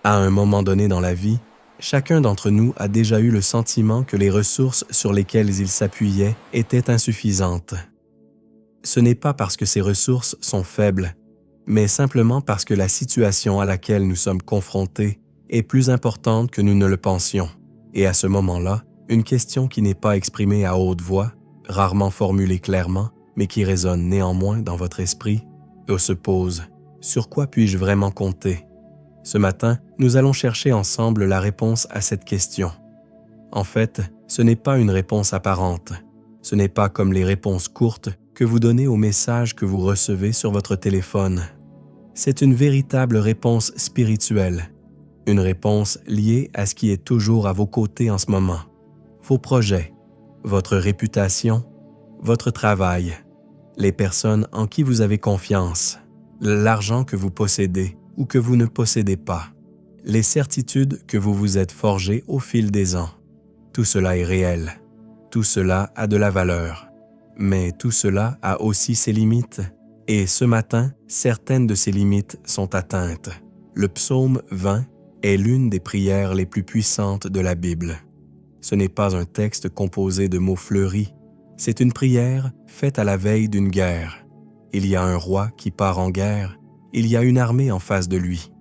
À un moment donné dans la vie, chacun d'entre nous a déjà eu le sentiment que les ressources sur lesquelles il s'appuyait étaient insuffisantes. Ce n'est pas parce que ces ressources sont faibles, mais simplement parce que la situation à laquelle nous sommes confrontés est plus importante que nous ne le pensions. Et à ce moment-là, une question qui n'est pas exprimée à haute voix, rarement formulée clairement, mais qui résonne néanmoins dans votre esprit, se pose. Sur quoi puis-je vraiment compter? Ce matin, nous allons chercher ensemble la réponse à cette question. En fait, ce n'est pas une réponse apparente. Ce n'est pas comme les réponses courtes que vous donnez aux messages que vous recevez sur votre téléphone. C'est une véritable réponse spirituelle, une réponse liée à ce qui est toujours à vos côtés en ce moment. Vos projets, votre réputation, votre travail, les personnes en qui vous avez confiance, l'argent que vous possédez ou que vous ne possédez pas, les certitudes que vous vous êtes forgées au fil des ans. Tout cela est réel, tout cela a de la valeur, mais tout cela a aussi ses limites. Et ce matin, certaines de ces limites sont atteintes. Le psaume 20 est l'une des prières les plus puissantes de la Bible. Ce n'est pas un texte composé de mots fleuris, c'est une prière faite à la veille d'une guerre. Il y a un roi qui part en guerre, il y a une armée en face de lui.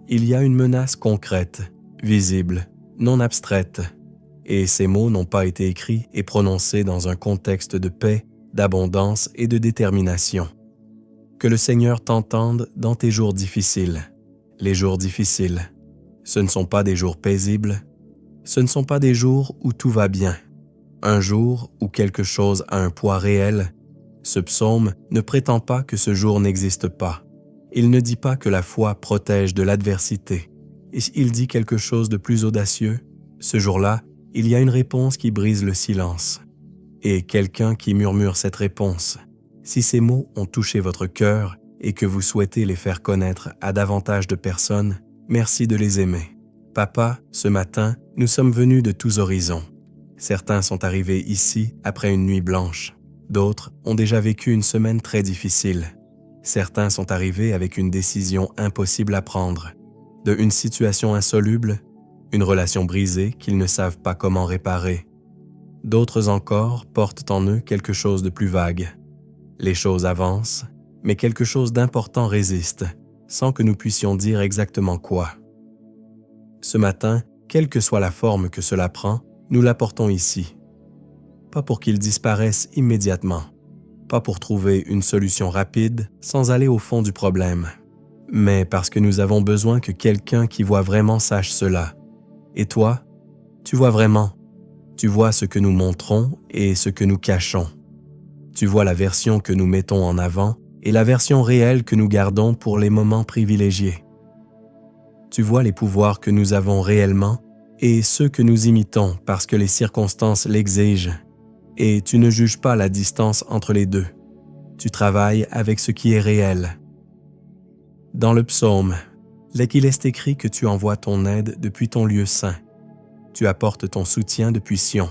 Il y a une menace concrète, visible, non abstraite. Et ces mots n'ont pas été écrits et prononcés dans un contexte de paix, d'abondance et de détermination. Que le Seigneur t'entende dans tes jours difficiles. Les jours difficiles, ce ne sont pas des jours paisibles, ce ne sont pas des jours où tout va bien. Un jour où quelque chose a un poids réel, ce psaume ne prétend pas que ce jour n'existe pas. Il ne dit pas que la foi protège de l'adversité. Il dit quelque chose de plus audacieux. Ce jour-là, il y a une réponse qui brise le silence. Et quelqu'un qui murmure cette réponse. Si ces mots ont touché votre cœur et que vous souhaitez les faire connaître à davantage de personnes, merci de les aimer. Papa, ce matin, nous sommes venus de tous horizons. Certains sont arrivés ici après une nuit blanche. D'autres ont déjà vécu une semaine très difficile. Certains sont arrivés avec une décision impossible à prendre, une situation insoluble, une relation brisée qu'ils ne savent pas comment réparer. D'autres encore portent en eux quelque chose de plus vague. Les choses avancent, mais quelque chose d'important résiste, sans que nous puissions dire exactement quoi. Ce matin, quelle que soit la forme que cela prend, nous l'apportons ici. Pas pour qu'il disparaisse immédiatement, pas pour trouver une solution rapide sans aller au fond du problème, mais parce que nous avons besoin que quelqu'un qui voit vraiment sache cela. Et toi, tu vois vraiment. Tu vois ce que nous montrons et ce que nous cachons. Tu vois la version que nous mettons en avant et la version réelle que nous gardons pour les moments privilégiés. Tu vois les pouvoirs que nous avons réellement et ceux que nous imitons parce que les circonstances l'exigent. Et tu ne juges pas la distance entre les deux. Tu travailles avec ce qui est réel. Dans le psaume, il est écrit que tu envoies ton aide depuis ton lieu saint. Tu apportes ton soutien depuis Sion.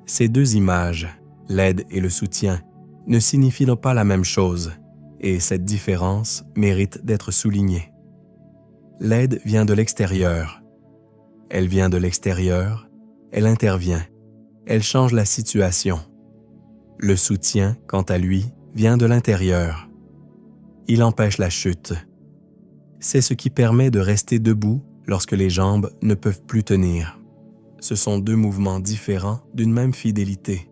Ces deux images, l'aide et le soutien, ne signifient pas la même chose, et cette différence mérite d'être soulignée. L'aide vient de l'extérieur. Elle vient de l'extérieur, elle intervient, elle change la situation. Le soutien, quant à lui, vient de l'intérieur. Il empêche la chute. C'est ce qui permet de rester debout lorsque les jambes ne peuvent plus tenir. Ce sont deux mouvements différents d'une même fidélité.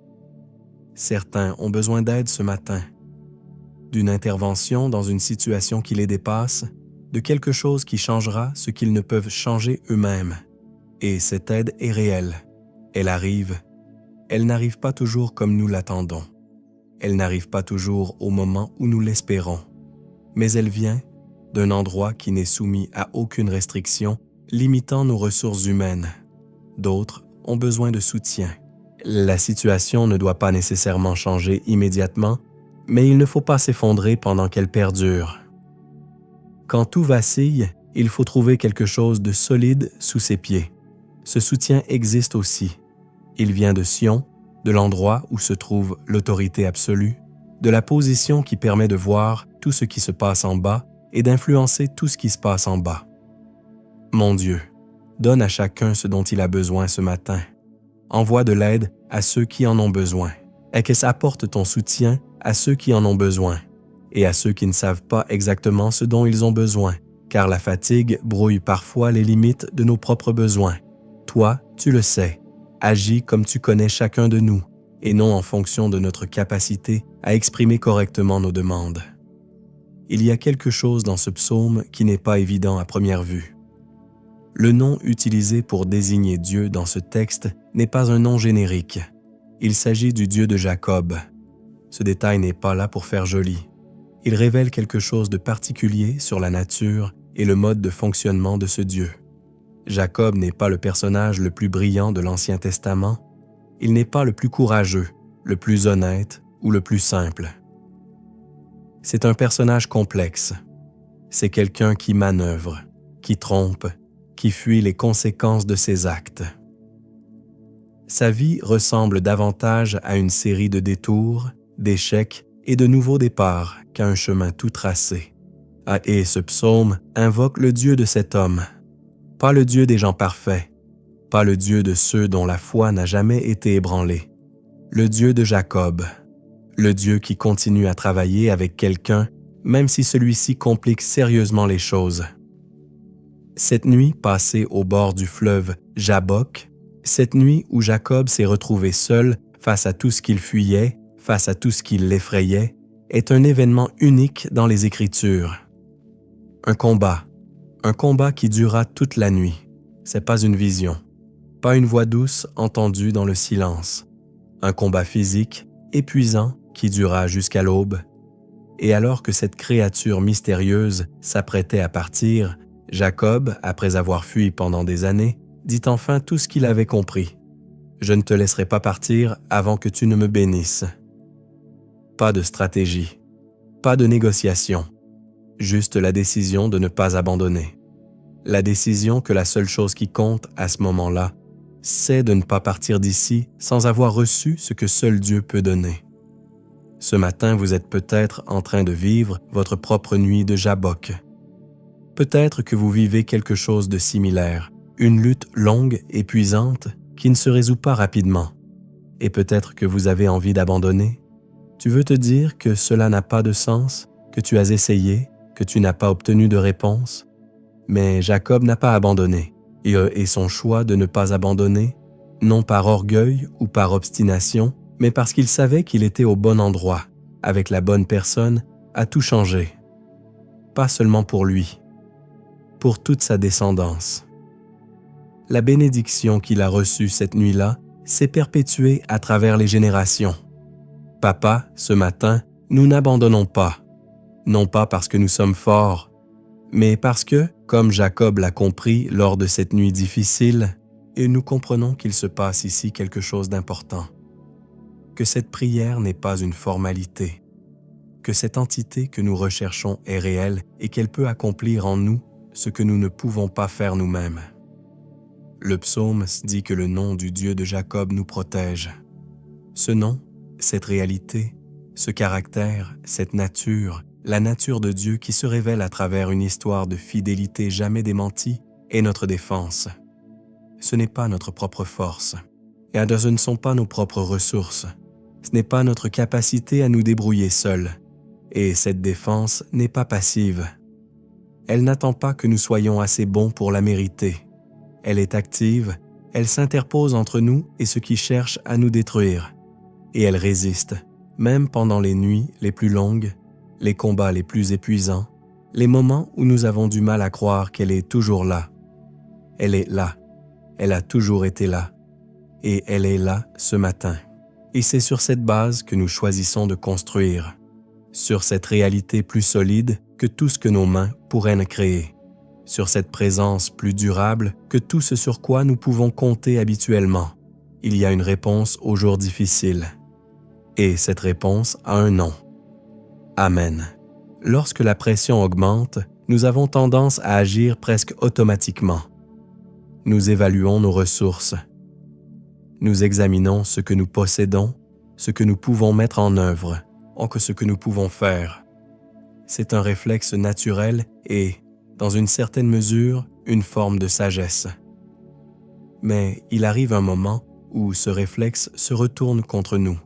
Certains ont besoin d'aide ce matin, d'une intervention dans une situation qui les dépasse, de quelque chose qui changera ce qu'ils ne peuvent changer eux-mêmes. Et cette aide est réelle. Elle arrive. Elle n'arrive pas toujours comme nous l'attendons. Elle n'arrive pas toujours au moment où nous l'espérons. Mais elle vient d'un endroit qui n'est soumis à aucune restriction, limitant nos ressources humaines. D'autres ont besoin de soutien. La situation ne doit pas nécessairement changer immédiatement, mais il ne faut pas s'effondrer pendant qu'elle perdure. Quand tout vacille, il faut trouver quelque chose de solide sous ses pieds. Ce soutien existe aussi. Il vient de Sion, de l'endroit où se trouve l'autorité absolue, de la position qui permet de voir tout ce qui se passe en bas et d'influencer tout ce qui se passe en bas. Mon Dieu, donne à chacun ce dont il a besoin ce matin. Envoie de l'aide à ceux qui en ont besoin. Et que apporte ton soutien à ceux qui en ont besoin et à ceux qui ne savent pas exactement ce dont ils ont besoin, car la fatigue brouille parfois les limites de nos propres besoins. Toi, tu le sais, agis comme tu connais chacun de nous et non en fonction de notre capacité à exprimer correctement nos demandes. Il y a quelque chose dans ce psaume qui n'est pas évident à première vue. Le nom utilisé pour désigner Dieu dans ce texte n'est pas un nom générique. Il s'agit du Dieu de Jacob. Ce détail n'est pas là pour faire joli. Il révèle quelque chose de particulier sur la nature et le mode de fonctionnement de ce Dieu. Jacob n'est pas le personnage le plus brillant de l'Ancien Testament. Il n'est pas le plus courageux, le plus honnête ou le plus simple. C'est un personnage complexe. C'est quelqu'un qui manœuvre, qui trompe, qui fuit les conséquences de ses actes. Sa vie ressemble davantage à une série de détours, d'échecs et de nouveaux départs qu'à un chemin tout tracé. Et ce psaume invoque le Dieu de cet homme, pas le Dieu des gens parfaits, pas le Dieu de ceux dont la foi n'a jamais été ébranlée, le Dieu de Jacob, le Dieu qui continue à travailler avec quelqu'un même si celui-ci complique sérieusement les choses. Cette nuit passée au bord du fleuve Jabbok, cette nuit où Jacob s'est retrouvé seul face à tout ce qu'il fuyait, face à tout ce qui l'effrayait, est un événement unique dans les Écritures. Un combat qui dura toute la nuit. C'est pas une vision, pas une voix douce entendue dans le silence. Un combat physique, épuisant, qui dura jusqu'à l'aube. Et alors que cette créature mystérieuse s'apprêtait à partir, Jacob, après avoir fui pendant des années, dit enfin tout ce qu'il avait compris. « Je ne te laisserai pas partir avant que tu ne me bénisses. » Pas de stratégie, pas de négociation, juste la décision de ne pas abandonner. La décision que la seule chose qui compte à ce moment-là, c'est de ne pas partir d'ici sans avoir reçu ce que seul Dieu peut donner. Ce matin, vous êtes peut-être en train de vivre votre propre nuit de Jabbok. Peut-être que vous vivez quelque chose de similaire, une lutte longue, épuisante, qui ne se résout pas rapidement. Et peut-être que vous avez envie d'abandonner. Tu veux te dire que cela n'a pas de sens, que tu as essayé, que tu n'as pas obtenu de réponse. Mais Jacob n'a pas abandonné, et son choix de ne pas abandonner, non par orgueil ou par obstination, mais parce qu'il savait qu'il était au bon endroit, avec la bonne personne, a tout changé. Pas seulement pour lui, pour toute sa descendance. La bénédiction qu'il a reçue cette nuit-là s'est perpétuée à travers les générations. Papa, ce matin, nous n'abandonnons pas, non pas parce que nous sommes forts, mais parce que, comme Jacob l'a compris lors de cette nuit difficile, et nous comprenons qu'il se passe ici quelque chose d'important. Que cette prière n'est pas une formalité, que cette entité que nous recherchons est réelle et qu'elle peut accomplir en nous ce que nous ne pouvons pas faire nous-mêmes. Le psaume dit que le nom du Dieu de Jacob nous protège. Ce nom, cette réalité, ce caractère, cette nature, la nature de Dieu qui se révèle à travers une histoire de fidélité jamais démentie, est notre défense. Ce n'est pas notre propre force, et ce ne sont pas nos propres ressources. Ce n'est pas notre capacité à nous débrouiller seuls, et cette défense n'est pas passive. Elle n'attend pas que nous soyons assez bons pour la mériter. Elle est active, elle s'interpose entre nous et ceux qui cherchent à nous détruire. Et elle résiste, même pendant les nuits les plus longues, les combats les plus épuisants, les moments où nous avons du mal à croire qu'elle est toujours là. Elle est là, elle a toujours été là, et elle est là ce matin. Et c'est sur cette base que nous choisissons de construire, sur cette réalité plus solide que tout ce que nos mains pourraient ne créer, sur cette présence plus durable que tout ce sur quoi nous pouvons compter habituellement. Il y a une réponse aux jours difficiles. Et cette réponse a un nom. Amen. Lorsque la pression augmente, nous avons tendance à agir presque automatiquement. Nous évaluons nos ressources. Nous examinons ce que nous possédons, ce que nous pouvons mettre en œuvre, que ce que nous pouvons faire. C'est un réflexe naturel et, dans une certaine mesure, une forme de sagesse. Mais il arrive un moment où ce réflexe se retourne contre nous.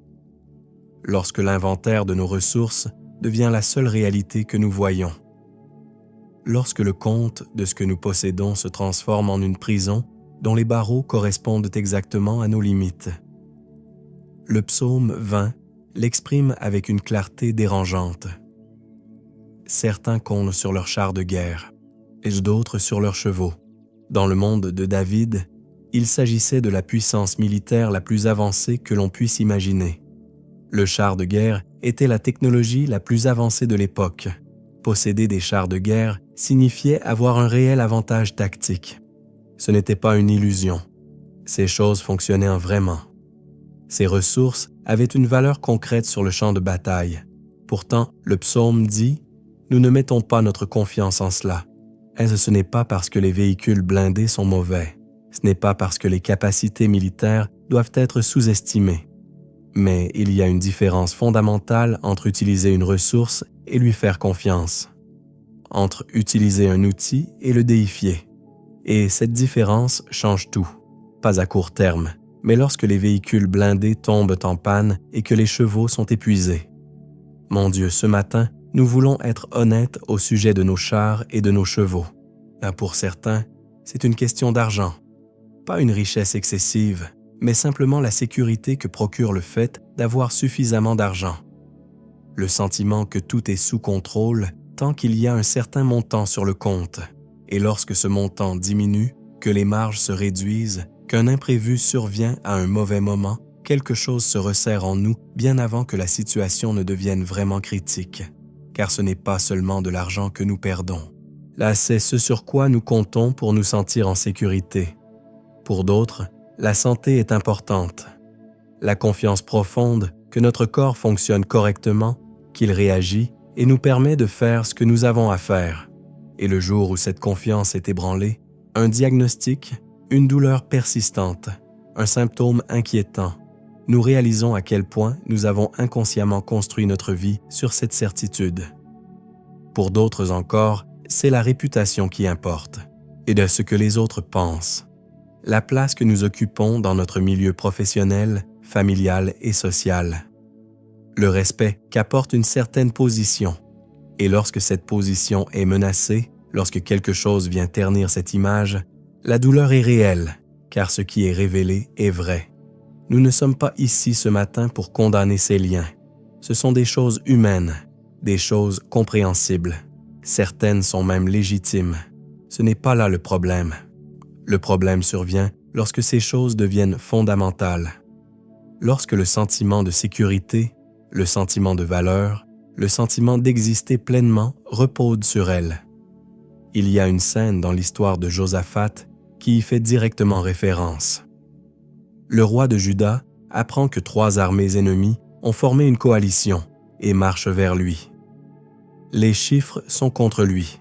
Lorsque l'inventaire de nos ressources devient la seule réalité que nous voyons. Lorsque le compte de ce que nous possédons se transforme en une prison dont les barreaux correspondent exactement à nos limites. Le psaume 20 l'exprime avec une clarté dérangeante. Certains comptent sur leurs chars de guerre, et d'autres sur leurs chevaux. Dans le monde de David, il s'agissait de la puissance militaire la plus avancée que l'on puisse imaginer. Le char de guerre était la technologie la plus avancée de l'époque. Posséder des chars de guerre signifiait avoir un réel avantage tactique. Ce n'était pas une illusion. Ces choses fonctionnaient vraiment. Ces ressources avaient une valeur concrète sur le champ de bataille. Pourtant, le psaume dit « Nous ne mettons pas notre confiance en cela. Ce n'est pas parce que les véhicules blindés sont mauvais. Ce n'est pas parce que les capacités militaires doivent être sous-estimées. Mais il y a une différence fondamentale entre utiliser une ressource et lui faire confiance. Entre utiliser un outil et le déifier. Et cette différence change tout. Pas à court terme, mais lorsque les véhicules blindés tombent en panne et que les chevaux sont épuisés. Mon Dieu, ce matin, nous voulons être honnêtes au sujet de nos chars et de nos chevaux. Pour certains, c'est une question d'argent. Pas une richesse excessive, mais simplement la sécurité que procure le fait d'avoir suffisamment d'argent. Le sentiment que tout est sous contrôle tant qu'il y a un certain montant sur le compte. Et lorsque ce montant diminue, que les marges se réduisent, qu'un imprévu survient à un mauvais moment, quelque chose se resserre en nous bien avant que la situation ne devienne vraiment critique. Car ce n'est pas seulement de l'argent que nous perdons. Là, c'est ce sur quoi nous comptons pour nous sentir en sécurité. Pour d'autres, la santé est importante. La confiance profonde que notre corps fonctionne correctement, qu'il réagit et nous permet de faire ce que nous avons à faire. Et le jour où cette confiance est ébranlée, un diagnostic, une douleur persistante, un symptôme inquiétant, nous réalisons à quel point nous avons inconsciemment construit notre vie sur cette certitude. Pour d'autres encore, c'est la réputation qui importe, et de ce que les autres pensent. La place que nous occupons dans notre milieu professionnel, familial et social. Le respect qu'apporte une certaine position. Et lorsque cette position est menacée, lorsque quelque chose vient ternir cette image, la douleur est réelle, car ce qui est révélé est vrai. Nous ne sommes pas ici ce matin pour condamner ces liens. Ce sont des choses humaines, des choses compréhensibles. Certaines sont même légitimes. Ce n'est pas là le problème. Le problème survient lorsque ces choses deviennent fondamentales. Lorsque le sentiment de sécurité, le sentiment de valeur, le sentiment d'exister pleinement repose sur elles. Il y a une scène dans l'histoire de Josaphat qui y fait directement référence. Le roi de Juda apprend que 3 armées ennemies ont formé une coalition et marchent vers lui. Les chiffres sont contre lui.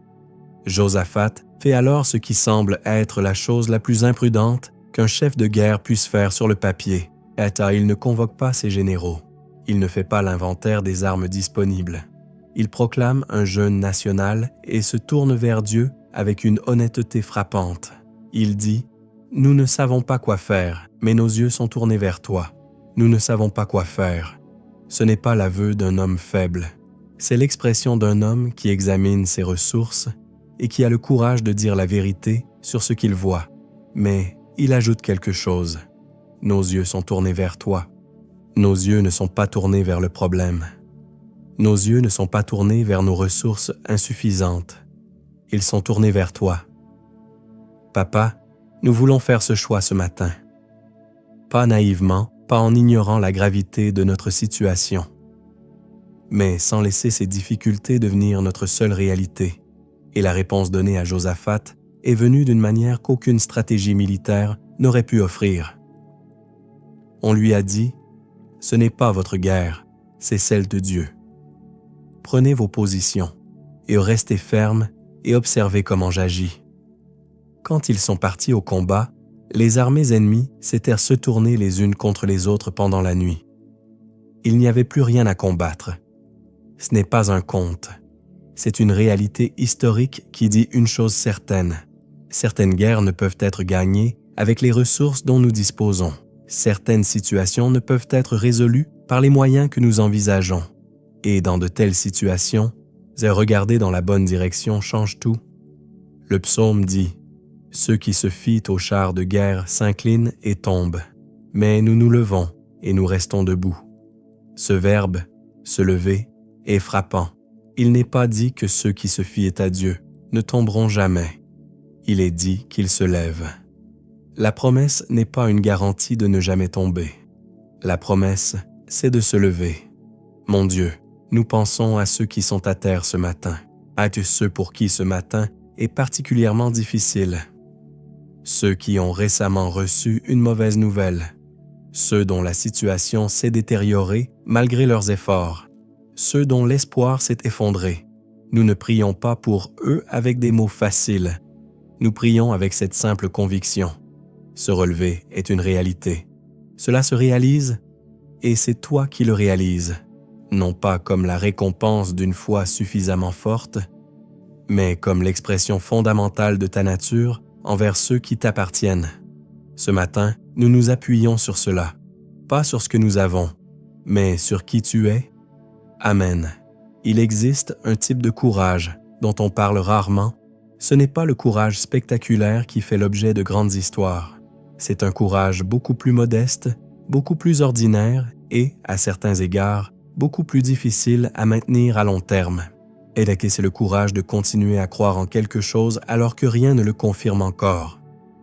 Josaphat fait alors ce qui semble être la chose la plus imprudente qu'un chef de guerre puisse faire sur le papier. Il ne convoque pas ses généraux. Il ne fait pas l'inventaire des armes disponibles. Il proclame un jeûne national et se tourne vers Dieu avec une honnêteté frappante. Il dit « Nous ne savons pas quoi faire, mais nos yeux sont tournés vers toi. Nous ne savons pas quoi faire. » Ce n'est pas l'aveu d'un homme faible. C'est l'expression d'un homme qui examine ses ressources et qui a le courage de dire la vérité sur ce qu'il voit. Mais il ajoute quelque chose. Nos yeux sont tournés vers toi. Nos yeux ne sont pas tournés vers le problème. Nos yeux ne sont pas tournés vers nos ressources insuffisantes. Ils sont tournés vers toi. Papa, nous voulons faire ce choix ce matin. Pas naïvement, pas en ignorant la gravité de notre situation, mais sans laisser ces difficultés devenir notre seule réalité. Et la réponse donnée à Josaphat est venue d'une manière qu'aucune stratégie militaire n'aurait pu offrir. On lui a dit « Ce n'est pas votre guerre, c'est celle de Dieu. Prenez vos positions et restez fermes et observez comment j'agis. » Quand ils sont partis au combat, les armées ennemies s'étaient se tournées les unes contre les autres pendant la nuit. Il n'y avait plus rien à combattre. Ce n'est pas un conte. C'est une réalité historique qui dit une chose certaine. Certaines guerres ne peuvent être gagnées avec les ressources dont nous disposons. Certaines situations ne peuvent être résolues par les moyens que nous envisageons. Et dans de telles situations, regarder dans la bonne direction change tout. Le psaume dit « Ceux qui se fient aux chars de guerre s'inclinent et tombent, mais nous nous levons et nous restons debout. » Ce verbe, se lever, est frappant. Il n'est pas dit que ceux qui se fient à Dieu ne tomberont jamais. Il est dit qu'ils se lèvent. La promesse n'est pas une garantie de ne jamais tomber. La promesse, c'est de se lever. Mon Dieu, nous pensons à ceux qui sont à terre ce matin, à ceux pour qui ce matin est particulièrement difficile. Ceux qui ont récemment reçu une mauvaise nouvelle. Ceux dont la situation s'est détériorée malgré leurs efforts. Ceux dont l'espoir s'est effondré. Nous ne prions pas pour eux avec des mots faciles. Nous prions avec cette simple conviction. Se relever est une réalité. Cela se réalise et c'est toi qui le réalises, non pas comme la récompense d'une foi suffisamment forte, mais comme l'expression fondamentale de ta nature envers ceux qui t'appartiennent. Ce matin, nous nous appuyons sur cela, pas sur ce que nous avons, mais sur qui tu es. Amen. Il existe un type de courage dont on parle rarement. Ce n'est pas le courage spectaculaire qui fait l'objet de grandes histoires. C'est un courage beaucoup plus modeste, beaucoup plus ordinaire et, à certains égards, beaucoup plus difficile à maintenir à long terme. Et c'est le courage de continuer à croire en quelque chose alors que rien ne le confirme encore.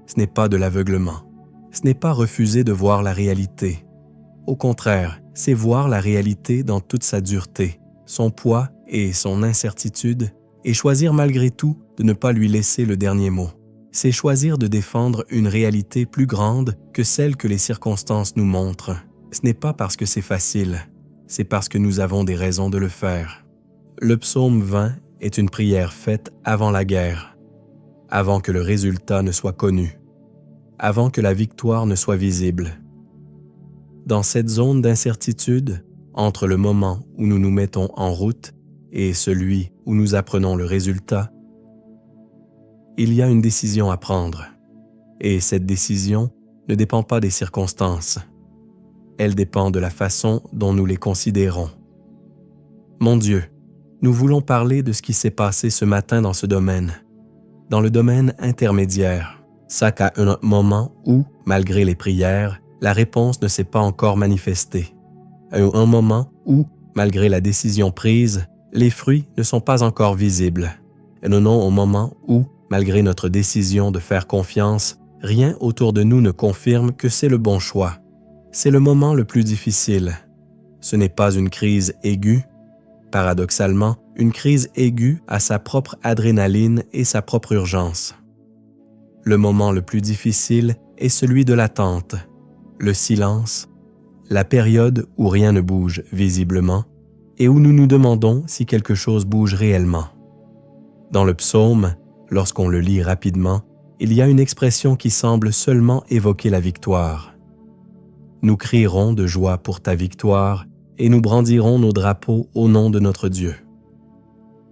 Ce n'est pas de l'aveuglement. Ce n'est pas refuser de voir la réalité. Au contraire, c'est voir la réalité dans toute sa dureté, son poids et son incertitude, et choisir malgré tout de ne pas lui laisser le dernier mot. C'est choisir de défendre une réalité plus grande que celle que les circonstances nous montrent. Ce n'est pas parce que c'est facile, c'est parce que nous avons des raisons de le faire. Le psaume 20 est une prière faite avant la guerre, avant que le résultat ne soit connu, avant que la victoire ne soit visible. Dans cette zone d'incertitude, entre le moment où nous nous mettons en route et celui où nous apprenons le résultat, il y a une décision à prendre. Et cette décision ne dépend pas des circonstances. Elle dépend de la façon dont nous les considérons. Mon Dieu, nous voulons parler de ce qui s'est passé ce matin dans ce domaine, dans le domaine intermédiaire. Ça qu'à un moment où, malgré les prières, la réponse ne s'est pas encore manifestée. À un moment où, malgré la décision prise, les fruits ne sont pas encore visibles. Et non au moment où, malgré notre décision de faire confiance, rien autour de nous ne confirme que c'est le bon choix. C'est le moment le plus difficile. Ce n'est pas une crise aiguë. Paradoxalement, une crise aiguë a sa propre adrénaline et sa propre urgence. Le moment le plus difficile est celui de l'attente, le silence, la période où rien ne bouge visiblement et où nous nous demandons si quelque chose bouge réellement. Dans le psaume, lorsqu'on le lit rapidement, il y a une expression qui semble seulement évoquer la victoire. Nous crierons de joie pour ta victoire et nous brandirons nos drapeaux au nom de notre Dieu.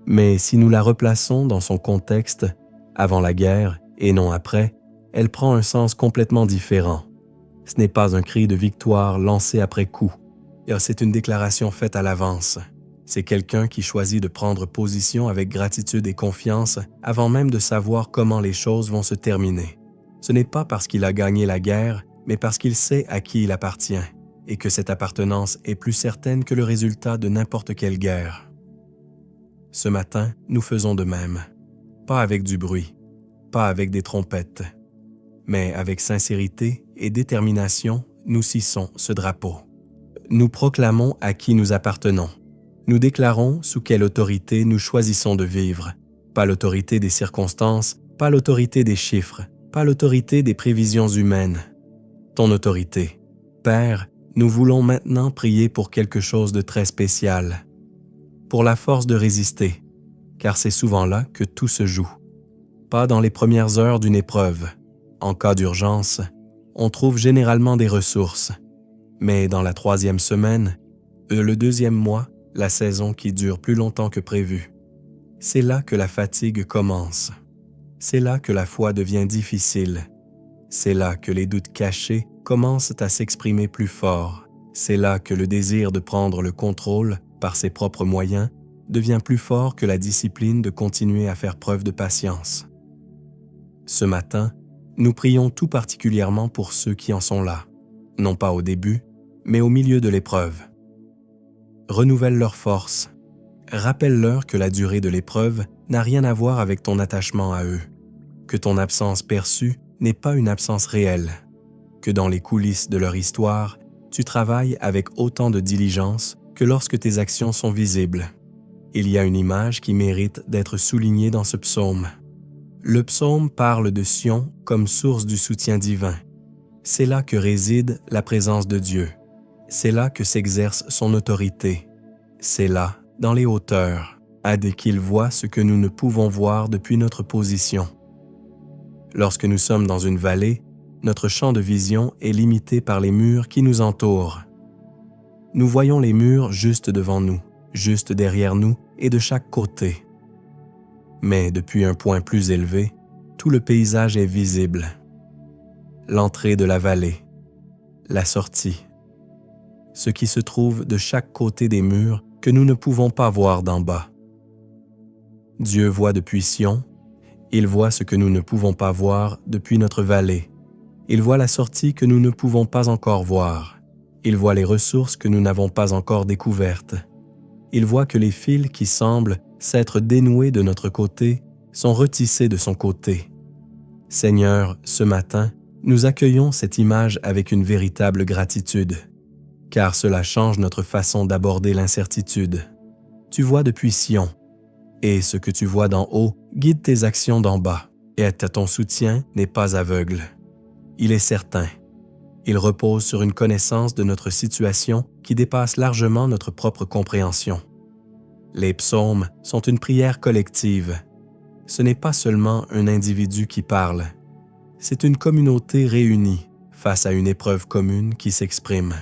Mais si nous la replaçons dans son contexte, avant la guerre et non après, elle prend un sens complètement différent. Ce n'est pas un cri de victoire lancé après coup. C'est une déclaration faite à l'avance. C'est quelqu'un qui choisit de prendre position avec gratitude et confiance avant même de savoir comment les choses vont se terminer. Ce n'est pas parce qu'il a gagné la guerre, mais parce qu'il sait à qui il appartient et que cette appartenance est plus certaine que le résultat de n'importe quelle guerre. Ce matin, nous faisons de même. Pas avec du bruit, pas avec des trompettes, mais avec sincérité et détermination, nous hissons ce drapeau. Nous proclamons à qui nous appartenons. Nous déclarons sous quelle autorité nous choisissons de vivre. Pas l'autorité des circonstances, pas l'autorité des chiffres, pas l'autorité des prévisions humaines. Ton autorité. Père, nous voulons maintenant prier pour quelque chose de très spécial. Pour la force de résister, car c'est souvent là que tout se joue. Pas dans les premières heures d'une épreuve. En cas d'urgence, on trouve généralement des ressources. Mais dans la 3e semaine, le 2e mois, la saison qui dure plus longtemps que prévu, c'est là que la fatigue commence. c'est là que la foi devient difficile. C'est là que les doutes cachés commencent à s'exprimer plus fort. C'est là que le désir de prendre le contrôle par ses propres moyens devient plus fort que la discipline de continuer à faire preuve de patience. Ce matin, nous prions tout particulièrement pour ceux qui en sont là, non pas au début, mais au milieu de l'épreuve. Renouvelle leur force. Rappelle-leur que la durée de l'épreuve n'a rien à voir avec ton attachement à eux, que ton absence perçue n'est pas une absence réelle, que dans les coulisses de leur histoire, tu travailles avec autant de diligence que lorsque tes actions sont visibles. Il y a une image qui mérite d'être soulignée dans ce psaume. Le psaume parle de Sion comme source du soutien divin. C'est là que réside la présence de Dieu. C'est là que s'exerce son autorité. C'est là, dans les hauteurs, dès qu'il voit ce que nous ne pouvons voir depuis notre position. Lorsque nous sommes dans une vallée, notre champ de vision est limité par les murs qui nous entourent. Nous voyons les murs juste devant nous, juste derrière nous et de chaque côté. Mais depuis un point plus élevé, tout le paysage est visible. L'entrée de la vallée, la sortie, ce qui se trouve de chaque côté des murs que nous ne pouvons pas voir d'en bas. Dieu voit depuis Sion, il voit ce que nous ne pouvons pas voir depuis notre vallée. Il voit la sortie que nous ne pouvons pas encore voir. Il voit les ressources que nous n'avons pas encore découvertes. Il voit que les fils qui semblent s'être dénoués de notre côté sont retissés de son côté. Seigneur, ce matin, nous accueillons cette image avec une véritable gratitude, car cela change notre façon d'aborder l'incertitude. Tu vois depuis Sion, et ce que tu vois d'en haut guide tes actions d'en bas, et ton soutien n'est pas aveugle. Il est certain. Il repose sur une connaissance de notre situation qui dépasse largement notre propre compréhension. Les psaumes sont une prière collective. Ce n'est pas seulement un individu qui parle. C'est une communauté réunie face à une épreuve commune qui s'exprime.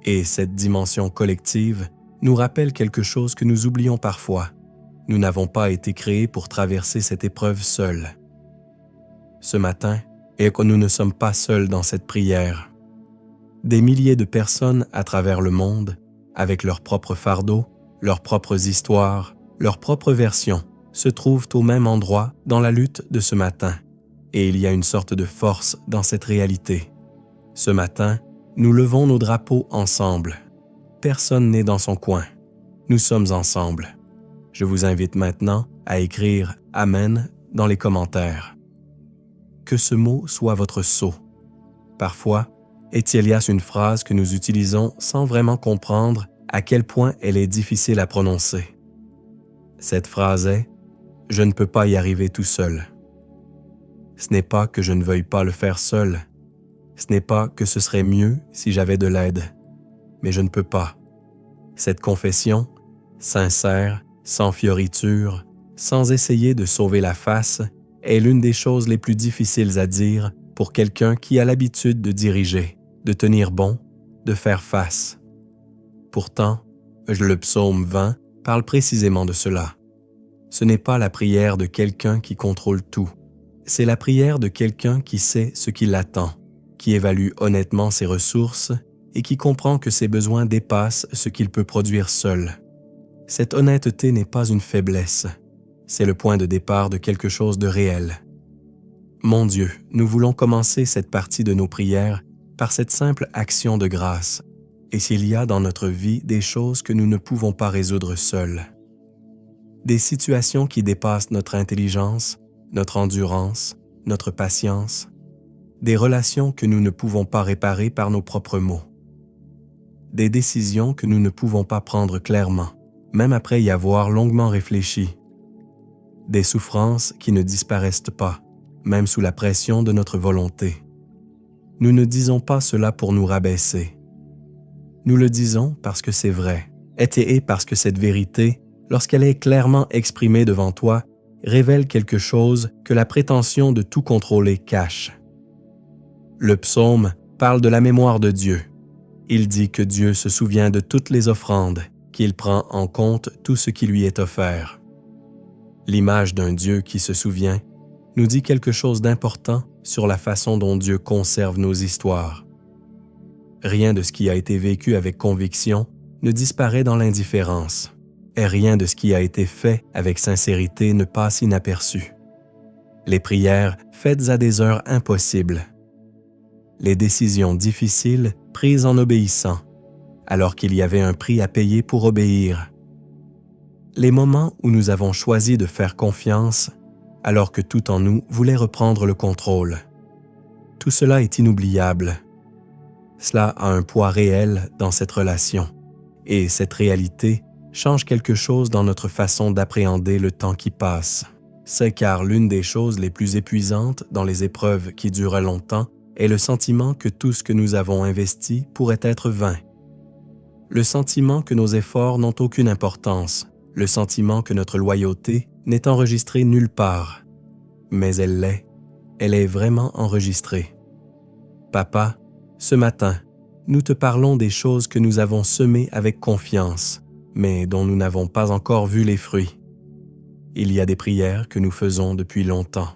Et cette dimension collective nous rappelle quelque chose que nous oublions parfois. Nous n'avons pas été créés pour traverser cette épreuve seuls. Ce matin, et que nous ne sommes pas seuls dans cette prière. Des milliers de personnes à travers le monde, avec leurs propres fardeaux, leurs propres histoires, leurs propres versions, se trouvent au même endroit dans la lutte de ce matin. Et il y a une sorte de force dans cette réalité. Ce matin, nous levons nos drapeaux ensemble. Personne n'est dans son coin. Nous sommes ensemble. Je vous invite maintenant à écrire « Amen » dans les commentaires. Que ce mot soit votre sceau. Parfois, est-il une phrase que nous utilisons sans vraiment comprendre à quel point elle est difficile à prononcer. Cette phrase est « Je ne peux pas y arriver tout seul ». Ce n'est pas que je ne veuille pas le faire seul. Ce n'est pas que ce serait mieux si j'avais de l'aide. Mais je ne peux pas. Cette confession, sincère, sans fioriture, sans essayer de sauver la face, est l'une des choses les plus difficiles à dire pour quelqu'un qui a l'habitude de diriger, de tenir bon, de faire face. Pourtant, le psaume 20 parle précisément de cela. Ce n'est pas la prière de quelqu'un qui contrôle tout. C'est la prière de quelqu'un qui sait ce qui l'attend, qui évalue honnêtement ses ressources et qui comprend que ses besoins dépassent ce qu'il peut produire seul. Cette honnêteté n'est pas une faiblesse. C'est le point de départ de quelque chose de réel. Mon Dieu, nous voulons commencer cette partie de nos prières par cette simple action de grâce. Et s'il y a dans notre vie des choses que nous ne pouvons pas résoudre seuls, des situations qui dépassent notre intelligence, notre endurance, notre patience, des relations que nous ne pouvons pas réparer par nos propres mots, des décisions que nous ne pouvons pas prendre clairement, même après y avoir longuement réfléchi, des souffrances qui ne disparaissent pas, même sous la pression de notre volonté. Nous ne disons pas cela pour nous rabaisser. Nous le disons parce que c'est vrai, et parce que cette vérité, lorsqu'elle est clairement exprimée devant toi, révèle quelque chose que la prétention de tout contrôler cache. Le psaume parle de la mémoire de Dieu. Il dit que Dieu se souvient de toutes les offrandes, qu'il prend en compte tout ce qui lui est offert. L'image d'un Dieu qui se souvient nous dit quelque chose d'important sur la façon dont Dieu conserve nos histoires. Rien de ce qui a été vécu avec conviction ne disparaît dans l'indifférence, et rien de ce qui a été fait avec sincérité ne passe inaperçu. Les prières faites à des heures impossibles. Les décisions difficiles prises en obéissant, alors qu'il y avait un prix à payer pour obéir. Les moments où nous avons choisi de faire confiance, alors que tout en nous voulait reprendre le contrôle. Tout cela est inoubliable. Cela a un poids réel dans cette relation, et cette réalité change quelque chose dans notre façon d'appréhender le temps qui passe. C'est car l'une des choses les plus épuisantes dans les épreuves qui durent longtemps est le sentiment que tout ce que nous avons investi pourrait être vain. Le sentiment que nos efforts n'ont aucune importance, le sentiment que notre loyauté n'est enregistrée nulle part. Mais elle est vraiment enregistrée. Papa, ce matin, nous te parlons des choses que nous avons semées avec confiance, mais dont nous n'avons pas encore vu les fruits. Il y a des prières que nous faisons depuis longtemps,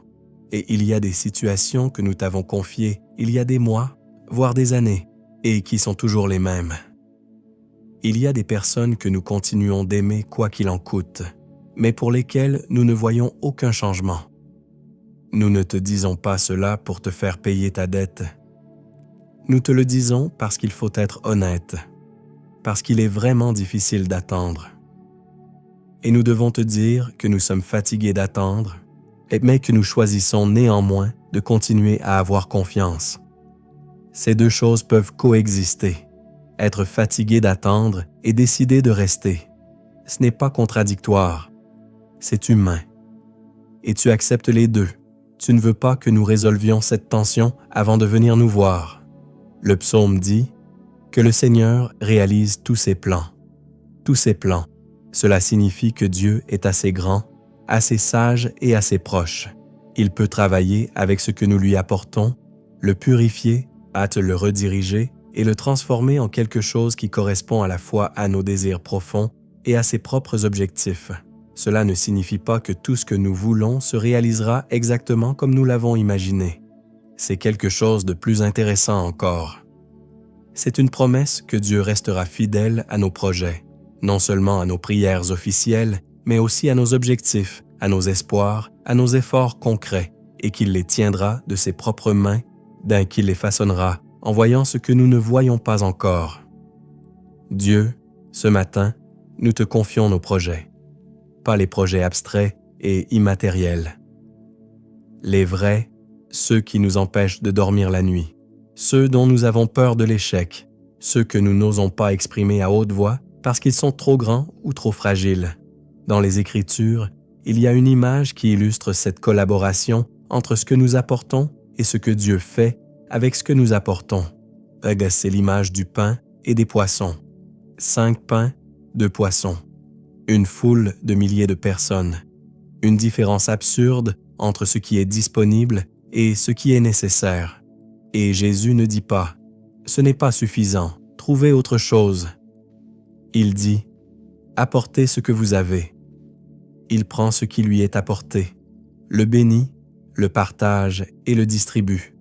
et il y a des situations que nous t'avons confiées il y a des mois, voire des années, et qui sont toujours les mêmes. Il y a des personnes que nous continuons d'aimer quoi qu'il en coûte, mais pour lesquelles nous ne voyons aucun changement. Nous ne te disons pas cela pour te faire payer ta dette. Nous te le disons parce qu'il faut être honnête, parce qu'il est vraiment difficile d'attendre. Et nous devons te dire que nous sommes fatigués d'attendre, mais que nous choisissons néanmoins de continuer à avoir confiance. Ces deux choses peuvent coexister, être fatigué d'attendre et décider de rester. Ce n'est pas contradictoire, c'est humain. Et tu acceptes les deux. Tu ne veux pas que nous résolvions cette tension avant de venir nous voir. Le psaume dit que le Seigneur réalise tous ses plans. Tous ses plans. Cela signifie que Dieu est assez grand, assez sage et assez proche. Il peut travailler avec ce que nous lui apportons, le purifier, hâte le rediriger et le transformer en quelque chose qui correspond à la fois à nos désirs profonds et à ses propres objectifs. Cela ne signifie pas que tout ce que nous voulons se réalisera exactement comme nous l'avons imaginé. C'est quelque chose de plus intéressant encore. C'est une promesse que Dieu restera fidèle à nos projets, non seulement à nos prières officielles, mais aussi à nos objectifs, à nos espoirs, à nos efforts concrets, et qu'il les tiendra de ses propres mains, qu'il les façonnera en voyant ce que nous ne voyons pas encore. Dieu, ce matin, nous te confions nos projets, pas les projets abstraits et immatériels. Les vrais, ceux qui nous empêchent de dormir la nuit, ceux dont nous avons peur de l'échec, ceux que nous n'osons pas exprimer à haute voix parce qu'ils sont trop grands ou trop fragiles. Dans les Écritures, il y a une image qui illustre cette collaboration entre ce que nous apportons et ce que Dieu fait avec ce que nous apportons. C'est l'image du pain et des poissons. 5 pains, 2 poissons. Une foule de milliers de personnes. Une différence absurde entre ce qui est disponible et ce qui est nécessaire. Et Jésus ne dit pas « Ce n'est pas suffisant, trouvez autre chose ». Il dit « Apportez ce que vous avez ». Il prend ce qui lui est apporté, le bénit, le partage et le distribue.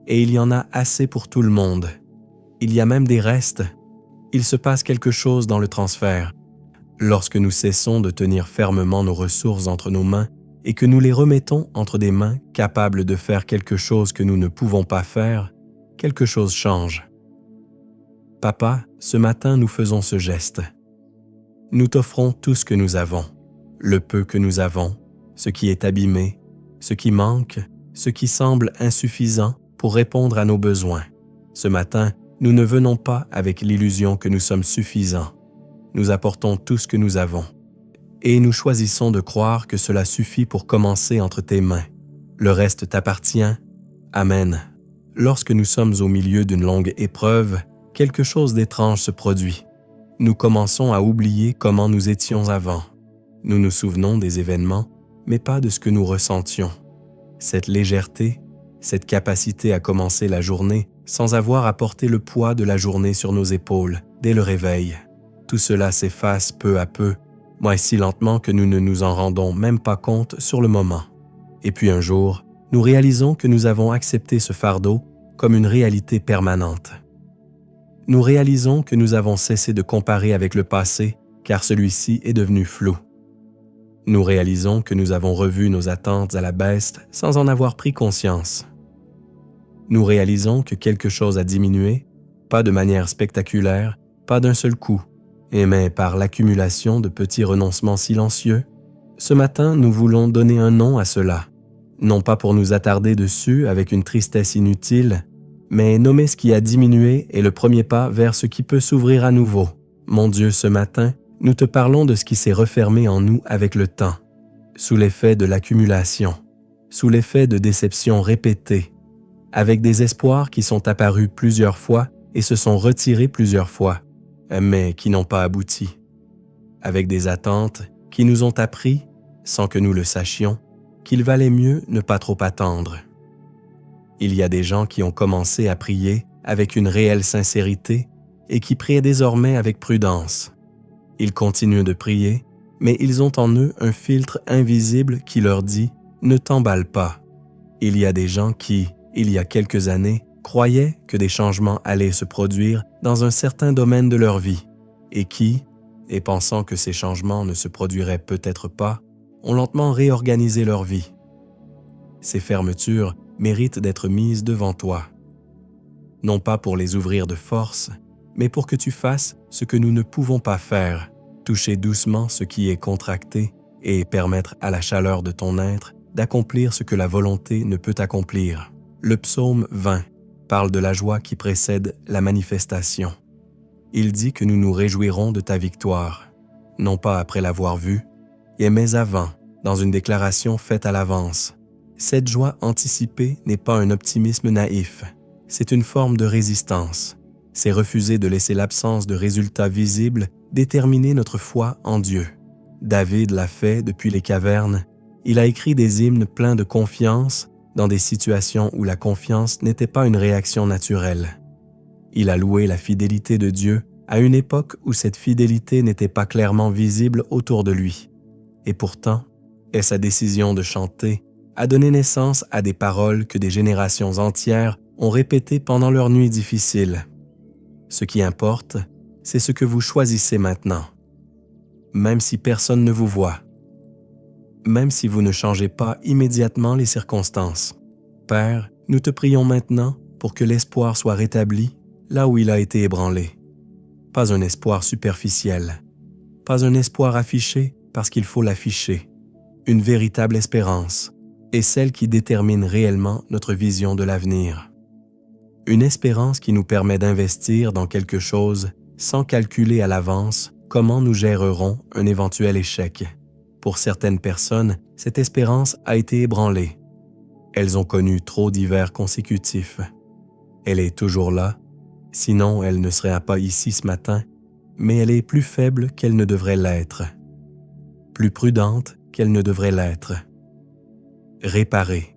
Et il y en a assez pour tout le monde. Il y a même des restes. Il se passe quelque chose dans le transfert. Lorsque nous cessons de tenir fermement nos ressources entre nos mains et que nous les remettons entre des mains capables de faire quelque chose que nous ne pouvons pas faire, quelque chose change. Papa, ce matin nous faisons ce geste. Nous t'offrons tout ce que nous avons, le peu que nous avons, ce qui est abîmé, ce qui manque, ce qui semble insuffisant pour répondre à nos besoins. Ce matin, nous ne venons pas avec l'illusion que nous sommes suffisants. Nous apportons tout ce que nous avons. Et nous choisissons de croire que cela suffit pour commencer entre tes mains. Le reste t'appartient. Amen. Lorsque nous sommes au milieu d'une longue épreuve, quelque chose d'étrange se produit. Nous commençons à oublier comment nous étions avant. Nous nous souvenons des événements, mais pas de ce que nous ressentions. Cette légèreté, cette capacité à commencer la journée sans avoir à porter le poids de la journée sur nos épaules dès le réveil. Tout cela s'efface peu à peu, moins si lentement que nous ne nous en rendons même pas compte sur le moment. Et puis un jour, nous réalisons que nous avons accepté ce fardeau comme une réalité permanente. Nous réalisons que nous avons cessé de comparer avec le passé car celui-ci est devenu flou. Nous réalisons que nous avons revu nos attentes à la baisse sans en avoir pris conscience. Nous réalisons que quelque chose a diminué, pas de manière spectaculaire, pas d'un seul coup, mais par l'accumulation de petits renoncements silencieux. Ce matin, nous voulons donner un nom à cela, non pas pour nous attarder dessus avec une tristesse inutile, mais nommer ce qui a diminué est le premier pas vers ce qui peut s'ouvrir à nouveau. Mon Dieu, ce matin, nous te parlons de ce qui s'est refermé en nous avec le temps, sous l'effet de l'accumulation, sous l'effet de déceptions répétées, avec des espoirs qui sont apparus plusieurs fois et se sont retirés plusieurs fois, mais qui n'ont pas abouti, avec des attentes qui nous ont appris, sans que nous le sachions, qu'il valait mieux ne pas trop attendre. Il y a des gens qui ont commencé à prier avec une réelle sincérité et qui prient désormais avec prudence. Ils continuent de prier, mais ils ont en eux un filtre invisible qui leur dit « ne t'emballe pas ». Il y a des gens qui, il y a quelques années, croyaient que des changements allaient se produire dans un certain domaine de leur vie et qui, et pensant que ces changements ne se produiraient peut-être pas, ont lentement réorganisé leur vie. Ces fermetures méritent d'être mises devant toi. Non pas pour les ouvrir de force, mais pour que tu fasses ce que nous ne pouvons pas faire, toucher doucement ce qui est contracté et permettre à la chaleur de ton être d'accomplir ce que la volonté ne peut accomplir. Le psaume 20 parle de la joie qui précède la manifestation. Il dit que nous nous réjouirons de ta victoire, non pas après l'avoir vue, mais avant, dans une déclaration faite à l'avance. Cette joie anticipée n'est pas un optimisme naïf, c'est une forme de résistance. C'est refuser de laisser l'absence de résultats visibles déterminer notre foi en Dieu. David l'a fait depuis les cavernes. Il a écrit des hymnes pleins de confiance dans des situations où la confiance n'était pas une réaction naturelle. Il a loué la fidélité de Dieu à une époque où cette fidélité n'était pas clairement visible autour de lui. Et pourtant, sa décision de chanter a donné naissance à des paroles que des générations entières ont répétées pendant leurs nuits difficiles. Ce qui importe, c'est ce que vous choisissez maintenant. Même si personne ne vous voit. Même si vous ne changez pas immédiatement les circonstances. Père, nous te prions maintenant pour que l'espoir soit rétabli là où il a été ébranlé. Pas un espoir superficiel. Pas un espoir affiché parce qu'il faut l'afficher. Une véritable espérance est celle qui détermine réellement notre vision de l'avenir. Une espérance qui nous permet d'investir dans quelque chose sans calculer à l'avance comment nous gérerons un éventuel échec. Pour certaines personnes, cette espérance a été ébranlée. Elles ont connu trop d'hivers consécutifs. Elle est toujours là, sinon elle ne serait pas ici ce matin, mais elle est plus faible qu'elle ne devrait l'être. Plus prudente qu'elle ne devrait l'être. Réparer,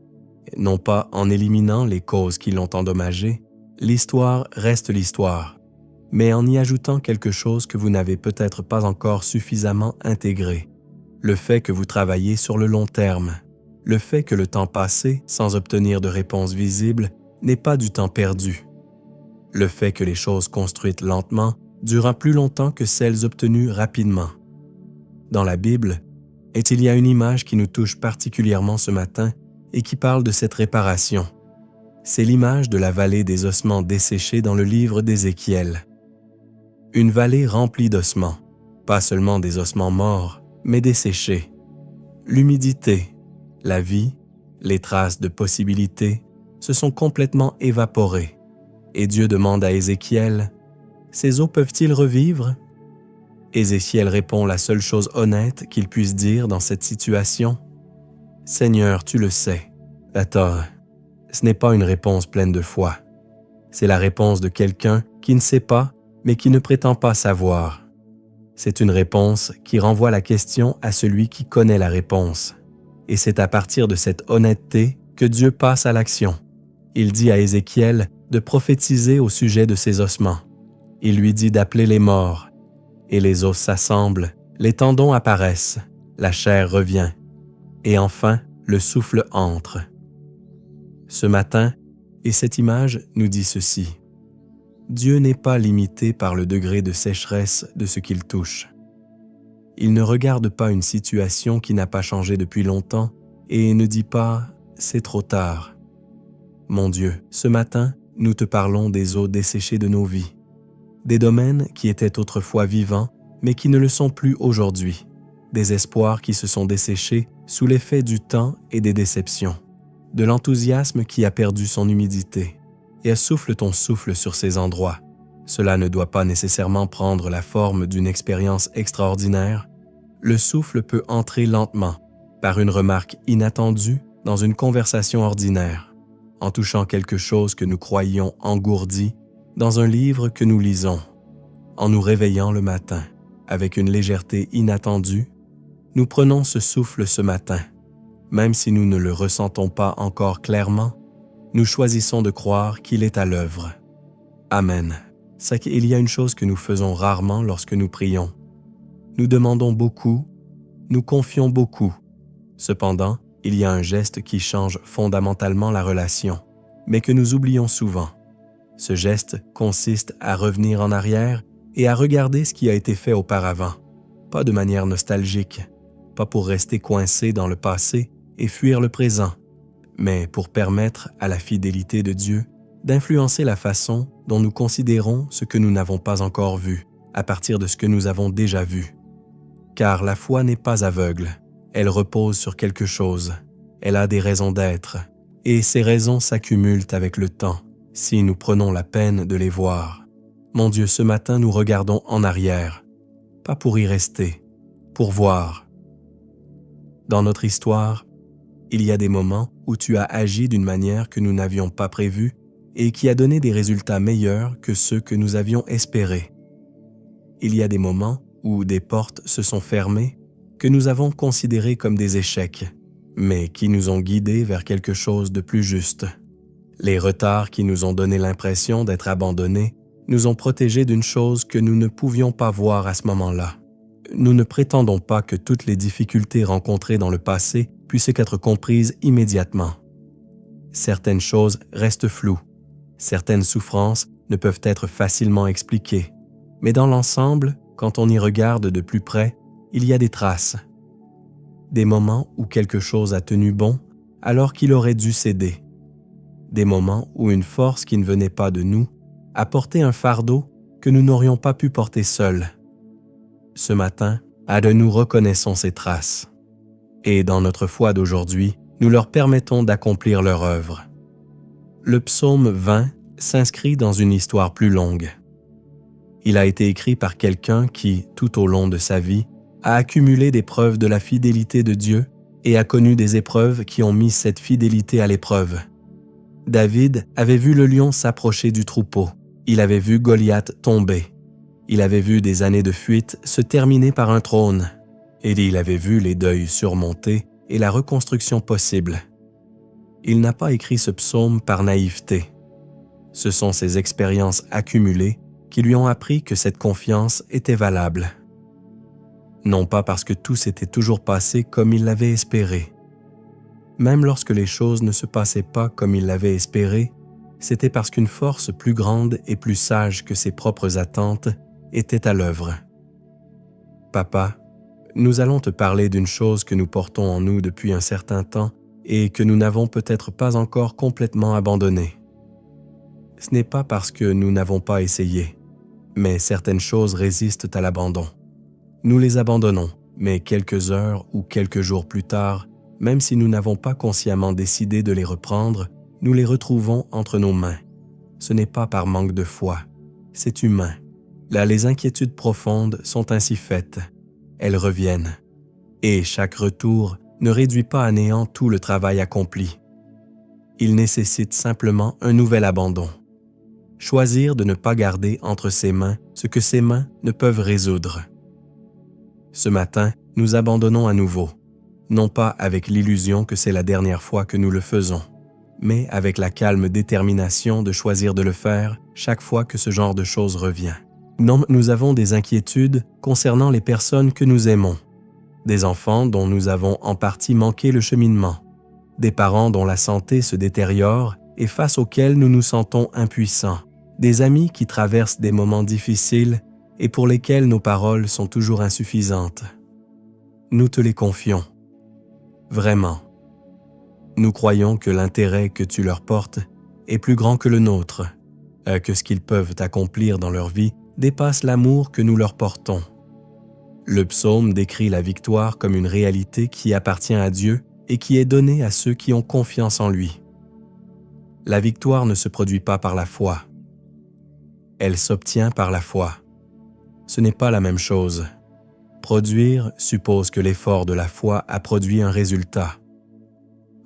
non pas en éliminant les causes qui l'ont endommagée, l'histoire reste l'histoire, mais en y ajoutant quelque chose que vous n'avez peut-être pas encore suffisamment intégré. Le fait que vous travaillez sur le long terme, le fait que le temps passé sans obtenir de réponse visible n'est pas du temps perdu. Le fait que les choses construites lentement durent plus longtemps que celles obtenues rapidement. Dans la Bible, il y a une image qui nous touche particulièrement ce matin et qui parle de cette réparation. C'est l'image de la vallée des ossements desséchés dans le livre d'Ézéchiel. Une vallée remplie d'ossements, pas seulement des ossements morts, mais desséchés. L'humidité, la vie, les traces de possibilités se sont complètement évaporées. Et Dieu demande à Ézéchiel, « Ces eaux peuvent-ils revivre ?» Ézéchiel répond la seule chose honnête qu'il puisse dire dans cette situation. « Seigneur, tu le sais. » Attends, ce n'est pas une réponse pleine de foi. C'est la réponse de quelqu'un qui ne sait pas, mais qui ne prétend pas savoir. C'est une réponse qui renvoie la question à celui qui connaît la réponse. Et c'est à partir de cette honnêteté que Dieu passe à l'action. Il dit à Ézéchiel de prophétiser au sujet de ses ossements. Il lui dit d'appeler les morts. Et les os s'assemblent, les tendons apparaissent, la chair revient. Et enfin, le souffle entre. Ce matin, et cette image nous dit ceci. Dieu n'est pas limité par le degré de sécheresse de ce qu'il touche. Il ne regarde pas une situation qui n'a pas changé depuis longtemps et ne dit pas « c'est trop tard ». Mon Dieu, ce matin, nous te parlons des eaux desséchées de nos vies, des domaines qui étaient autrefois vivants mais qui ne le sont plus aujourd'hui, des espoirs qui se sont desséchés sous l'effet du temps et des déceptions, de l'enthousiasme qui a perdu son humidité, et souffle ton souffle sur ces endroits. Cela ne doit pas nécessairement prendre la forme d'une expérience extraordinaire. Le souffle peut entrer lentement, par une remarque inattendue, dans une conversation ordinaire, en touchant quelque chose que nous croyions engourdi, dans un livre que nous lisons, en nous réveillant le matin, avec une légèreté inattendue. Nous prenons ce souffle ce matin. Même si nous ne le ressentons pas encore clairement, nous choisissons de croire qu'il est à l'œuvre. Amen. C'est qu'il y a une chose que nous faisons rarement lorsque nous prions. Nous demandons beaucoup, nous confions beaucoup. Cependant, il y a un geste qui change fondamentalement la relation, mais que nous oublions souvent. Ce geste consiste à revenir en arrière et à regarder ce qui a été fait auparavant, pas de manière nostalgique, pas pour rester coincé dans le passé et fuir le présent, mais pour permettre à la fidélité de Dieu d'influencer la façon dont nous considérons ce que nous n'avons pas encore vu, à partir de ce que nous avons déjà vu. Car la foi n'est pas aveugle, elle repose sur quelque chose, elle a des raisons d'être, et ces raisons s'accumulent avec le temps, si nous prenons la peine de les voir. Mon Dieu, ce matin nous regardons en arrière, pas pour y rester, pour voir. Dans notre histoire, il y a des moments où tu as agi d'une manière que nous n'avions pas prévue et qui a donné des résultats meilleurs que ceux que nous avions espérés. Il y a des moments où des portes se sont fermées que nous avons considérées comme des échecs, mais qui nous ont guidés vers quelque chose de plus juste. Les retards qui nous ont donné l'impression d'être abandonnés nous ont protégés d'une chose que nous ne pouvions pas voir à ce moment-là. Nous ne prétendons pas que toutes les difficultés rencontrées dans le passé puissent être comprises immédiatement. Certaines choses restent floues. Certaines souffrances ne peuvent être facilement expliquées. Mais dans l'ensemble, quand on y regarde de plus près, il y a des traces. Des moments où quelque chose a tenu bon alors qu'il aurait dû céder. Des moments où une force qui ne venait pas de nous a porté un fardeau que nous n'aurions pas pu porter seuls. Ce matin, à de nous reconnaissons ces traces. Et dans notre foi d'aujourd'hui, nous leur permettons d'accomplir leur œuvre. Le psaume 20 s'inscrit dans une histoire plus longue. Il a été écrit par quelqu'un qui, tout au long de sa vie, a accumulé des preuves de la fidélité de Dieu et a connu des épreuves qui ont mis cette fidélité à l'épreuve. David avait vu le lion s'approcher du troupeau. Il avait vu Goliath tomber. Il avait vu des années de fuite se terminer par un trône. Et il avait vu les deuils surmontés et la reconstruction possible. Il n'a pas écrit ce psaume par naïveté. Ce sont ses expériences accumulées qui lui ont appris que cette confiance était valable. Non pas parce que tout s'était toujours passé comme il l'avait espéré. Même lorsque les choses ne se passaient pas comme il l'avait espéré, c'était parce qu'une force plus grande et plus sage que ses propres attentes était à l'œuvre. Papa, nous allons te parler d'une chose que nous portons en nous depuis un certain temps et que nous n'avons peut-être pas encore complètement abandonnée. Ce n'est pas parce que nous n'avons pas essayé, mais certaines choses résistent à l'abandon. Nous les abandonnons, mais quelques heures ou quelques jours plus tard, même si nous n'avons pas consciemment décidé de les reprendre, nous les retrouvons entre nos mains. Ce n'est pas par manque de foi, c'est humain. Là, les inquiétudes profondes sont ainsi faites. Elles reviennent. Et chaque retour ne réduit pas à néant tout le travail accompli. Il nécessite simplement un nouvel abandon. Choisir de ne pas garder entre ses mains ce que ses mains ne peuvent résoudre. Ce matin, nous abandonnons à nouveau, non pas avec l'illusion que c'est la dernière fois que nous le faisons, mais avec la calme détermination de choisir de le faire chaque fois que ce genre de choses revient. Non, nous avons des inquiétudes concernant les personnes que nous aimons, des enfants dont nous avons en partie manqué le cheminement, des parents dont la santé se détériore et face auxquels nous nous sentons impuissants, des amis qui traversent des moments difficiles et pour lesquels nos paroles sont toujours insuffisantes. Nous te les confions. Vraiment. Nous croyons que l'intérêt que tu leur portes est plus grand que le nôtre, que ce qu'ils peuvent accomplir dans leur vie dépasse l'amour que nous leur portons. Le psaume décrit la victoire comme une réalité qui appartient à Dieu et qui est donnée à ceux qui ont confiance en lui. La victoire ne se produit pas par la foi. Elle s'obtient par la foi. Ce n'est pas la même chose. Produire suppose que l'effort de la foi a produit un résultat.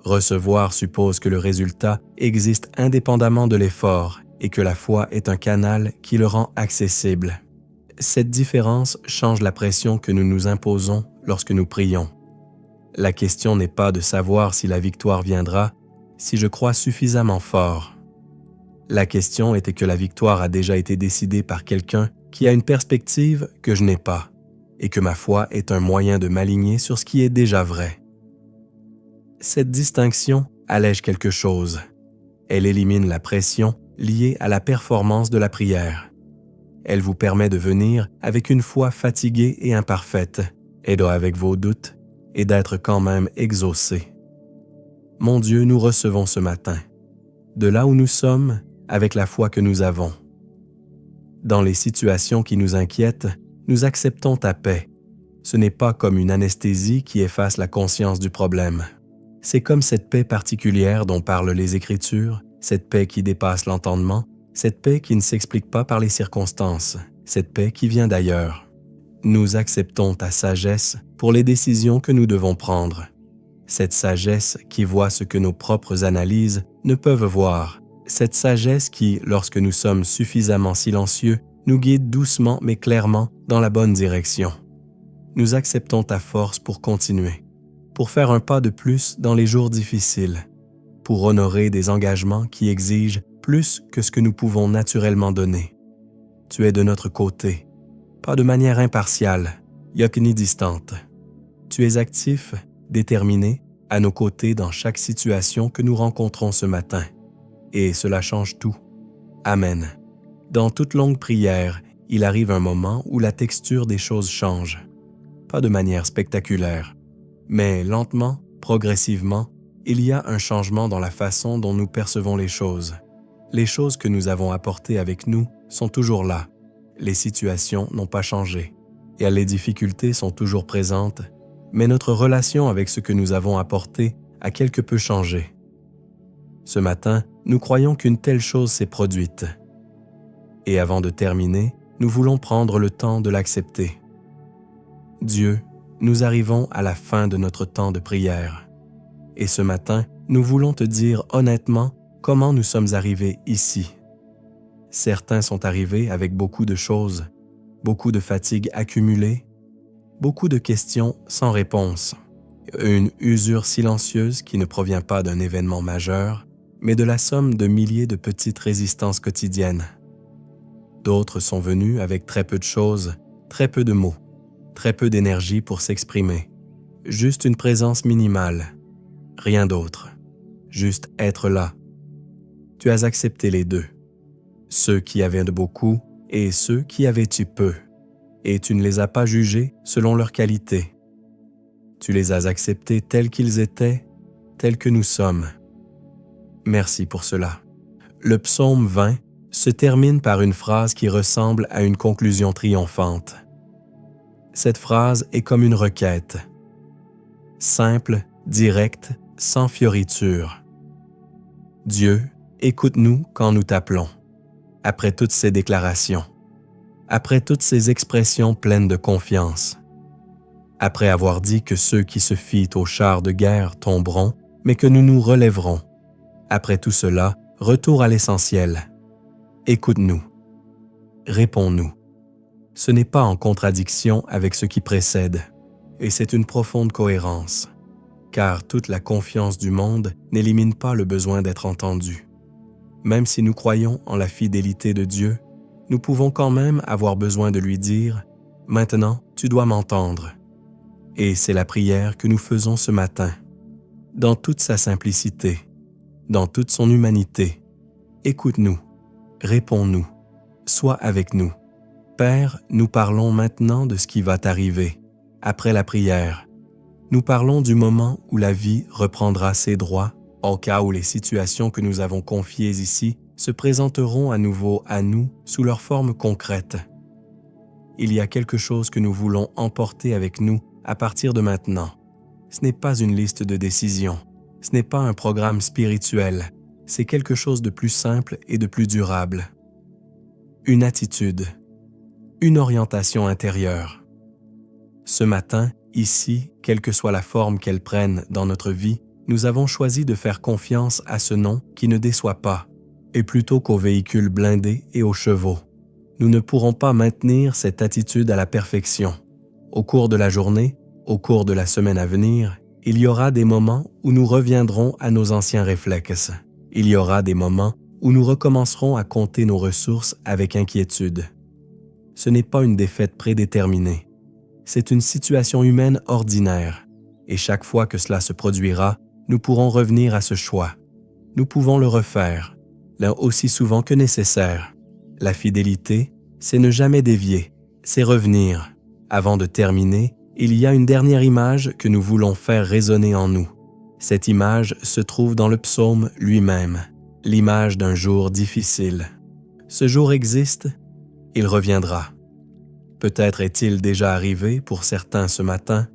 Recevoir suppose que le résultat existe indépendamment de l'effort et que la foi est un canal qui le rend accessible. Cette différence change la pression que nous nous imposons lorsque nous prions. La question n'est pas de savoir si la victoire viendra, si je crois suffisamment fort. La question était que la victoire a déjà été décidée par quelqu'un qui a une perspective que je n'ai pas, et que ma foi est un moyen de m'aligner sur ce qui est déjà vrai. Cette distinction allège quelque chose. Elle élimine la pression liée à la performance de la prière. Elle vous permet de venir avec une foi fatiguée et imparfaite, aidant avec vos doutes, et d'être quand même exaucé. Mon Dieu, nous recevons ce matin, de là où nous sommes, avec la foi que nous avons. Dans les situations qui nous inquiètent, nous acceptons ta paix. Ce n'est pas comme une anesthésie qui efface la conscience du problème. C'est comme cette paix particulière dont parlent les Écritures, cette paix qui dépasse l'entendement, cette paix qui ne s'explique pas par les circonstances, cette paix qui vient d'ailleurs. Nous acceptons ta sagesse pour les décisions que nous devons prendre. Cette sagesse qui voit ce que nos propres analyses ne peuvent voir. Cette sagesse qui, lorsque nous sommes suffisamment silencieux, nous guide doucement mais clairement dans la bonne direction. Nous acceptons ta force pour continuer, pour faire un pas de plus dans les jours difficiles, pour honorer des engagements qui exigent plus que ce que nous pouvons naturellement donner. Tu es de notre côté, pas de manière impartiale, ni distante. Tu es actif, déterminé, à nos côtés dans chaque situation que nous rencontrons ce matin. Et cela change tout. Amen. Dans toute longue prière, il arrive un moment où la texture des choses change. Pas de manière spectaculaire, mais lentement, progressivement, il y a un changement dans la façon dont nous percevons les choses. Les choses que nous avons apportées avec nous sont toujours là. Les situations n'ont pas changé. Et les difficultés sont toujours présentes, mais notre relation avec ce que nous avons apporté a quelque peu changé. Ce matin, nous croyons qu'une telle chose s'est produite. Et avant de terminer, nous voulons prendre le temps de l'accepter. Dieu, nous arrivons à la fin de notre temps de prière. Et ce matin, nous voulons te dire honnêtement comment nous sommes arrivés ici. Certains sont arrivés avec beaucoup de choses, beaucoup de fatigue accumulée, beaucoup de questions sans réponse, une usure silencieuse qui ne provient pas d'un événement majeur, mais de la somme de milliers de petites résistances quotidiennes. D'autres sont venus avec très peu de choses, très peu de mots, très peu d'énergie pour s'exprimer, juste une présence minimale, rien d'autre, juste être là. Tu as accepté les deux, ceux qui avaient de beaucoup et ceux qui avaient eu peu, et tu ne les as pas jugés selon leur qualité. Tu les as acceptés tels qu'ils étaient, tels que nous sommes. Merci pour cela. Le psaume 20 se termine par une phrase qui ressemble à une conclusion triomphante. Cette phrase est comme une requête. Simple, directe, sans fioriture. Dieu, écoute-nous quand nous t'appelons. Après toutes ces déclarations, après toutes ces expressions pleines de confiance, après avoir dit que ceux qui se fient aux chars de guerre tomberont, mais que nous nous relèverons, après tout cela, retour à l'essentiel. Écoute-nous. Réponds-nous. Ce n'est pas en contradiction avec ce qui précède, et c'est une profonde cohérence, car toute la confiance du monde n'élimine pas le besoin d'être entendu. Même si nous croyons en la fidélité de Dieu, nous pouvons quand même avoir besoin de lui dire « Maintenant, tu dois m'entendre ». Et c'est la prière que nous faisons ce matin. dans toute sa simplicité, dans toute son humanité. Écoute-nous, réponds-nous, sois avec nous. Père, nous parlons maintenant de ce qui va t'arriver, après la prière. Nous parlons du moment où la vie reprendra ses droits, au cas où les situations que nous avons confiées ici se présenteront à nouveau à nous sous leur forme concrète. Il y a quelque chose que nous voulons emporter avec nous à partir de maintenant. Ce n'est pas une liste de décisions, ce n'est pas un programme spirituel, c'est quelque chose de plus simple et de plus durable. Une attitude, une orientation intérieure. Ce matin, ici, quelle que soit la forme qu'elle prenne dans notre vie, nous avons choisi de faire confiance à ce nom qui ne déçoit pas, et plutôt qu'aux véhicules blindés et aux chevaux. Nous ne pourrons pas maintenir cette attitude à la perfection. Au cours de la journée, au cours de la semaine à venir, il y aura des moments où nous reviendrons à nos anciens réflexes. Il y aura des moments où nous recommencerons à compter nos ressources avec inquiétude. Ce n'est pas une défaite prédéterminée. C'est une situation humaine ordinaire, et chaque fois que cela se produira, nous pourrons revenir à ce choix. Nous pouvons le refaire, là aussi souvent que nécessaire. La fidélité, c'est ne jamais dévier, c'est revenir. Avant de terminer, il y a une dernière image que nous voulons faire résonner en nous. Cette image se trouve dans le psaume lui-même, l'image d'un jour difficile. Ce jour existe, il reviendra. Peut-être est-il déjà arrivé pour certains ce matin,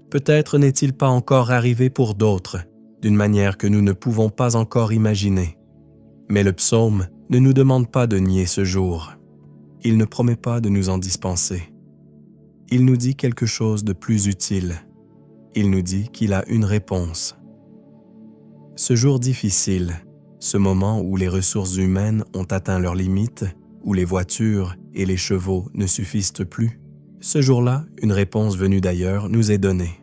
peut-être n'est-il pas encore arrivé pour d'autres, d'une manière que nous ne pouvons pas encore imaginer. Mais le psaume ne nous demande pas de nier ce jour. Il ne promet pas de nous en dispenser. Il nous dit quelque chose de plus utile. Il nous dit qu'il a une réponse. Ce jour difficile, ce moment où les ressources humaines ont atteint leurs limites, où les voitures et les chevaux ne suffisent plus, ce jour-là, une réponse venue d'ailleurs nous est donnée.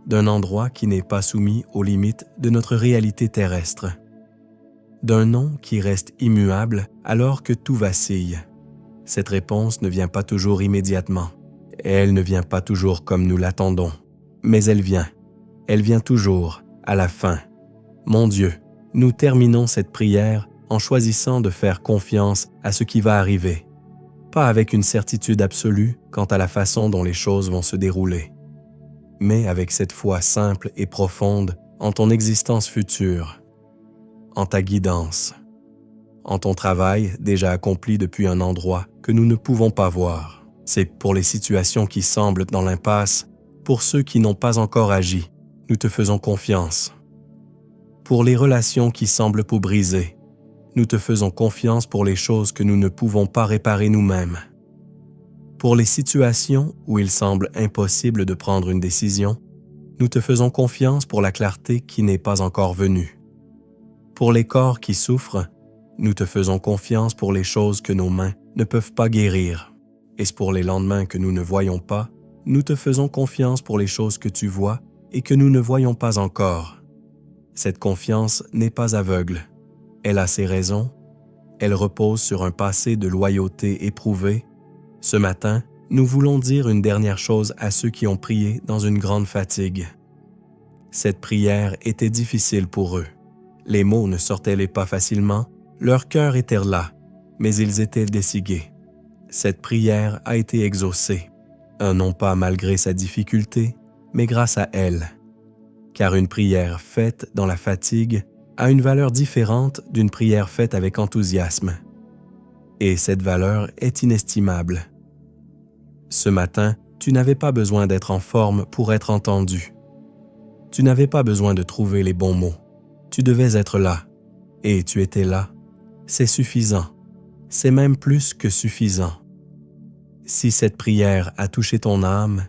D'un endroit qui n'est pas soumis aux limites de notre réalité terrestre. D'un nom qui reste immuable alors que tout vacille. Cette réponse ne vient pas toujours immédiatement. Elle ne vient pas toujours comme nous l'attendons. Mais elle vient toujours, à la fin. Mon Dieu, nous terminons cette prière en choisissant de faire confiance à ce qui va arriver, pas avec une certitude absolue quant à la façon dont les choses vont se dérouler, mais avec cette foi simple et profonde en ton existence future, en ta guidance, en ton travail déjà accompli depuis un endroit que nous ne pouvons pas voir. C'est pour les situations qui semblent dans l'impasse, pour ceux qui n'ont pas encore agi, nous te faisons confiance. Pour les relations qui semblent pour briser, nous te faisons confiance pour les choses que nous ne pouvons pas réparer nous-mêmes. Pour les situations où il semble impossible de prendre une décision, nous te faisons confiance pour la clarté qui n'est pas encore venue. Pour les corps qui souffrent, nous te faisons confiance pour les choses que nos mains ne peuvent pas guérir. Et pour les lendemains que nous ne voyons pas, nous te faisons confiance pour les choses que tu vois et que nous ne voyons pas encore. Cette confiance n'est pas aveugle. Elle a ses raisons. Elle repose sur un passé de loyauté éprouvée. Ce matin, nous voulons dire une dernière chose à ceux qui ont prié dans une grande fatigue. Cette prière était difficile pour eux. Les mots ne sortaient pas facilement, leur cœur était là, mais ils étaient dessigués. Cette prière a été exaucée, non pas malgré sa difficulté, mais grâce à elle. Car une prière faite dans la fatigue a une valeur différente d'une prière faite avec enthousiasme. Et cette valeur est inestimable. Ce matin, tu n'avais pas besoin d'être en forme pour être entendu. Tu n'avais pas besoin de trouver les bons mots. Tu devais être là. Et tu étais là. C'est suffisant. C'est même plus que suffisant. Si cette prière a touché ton âme,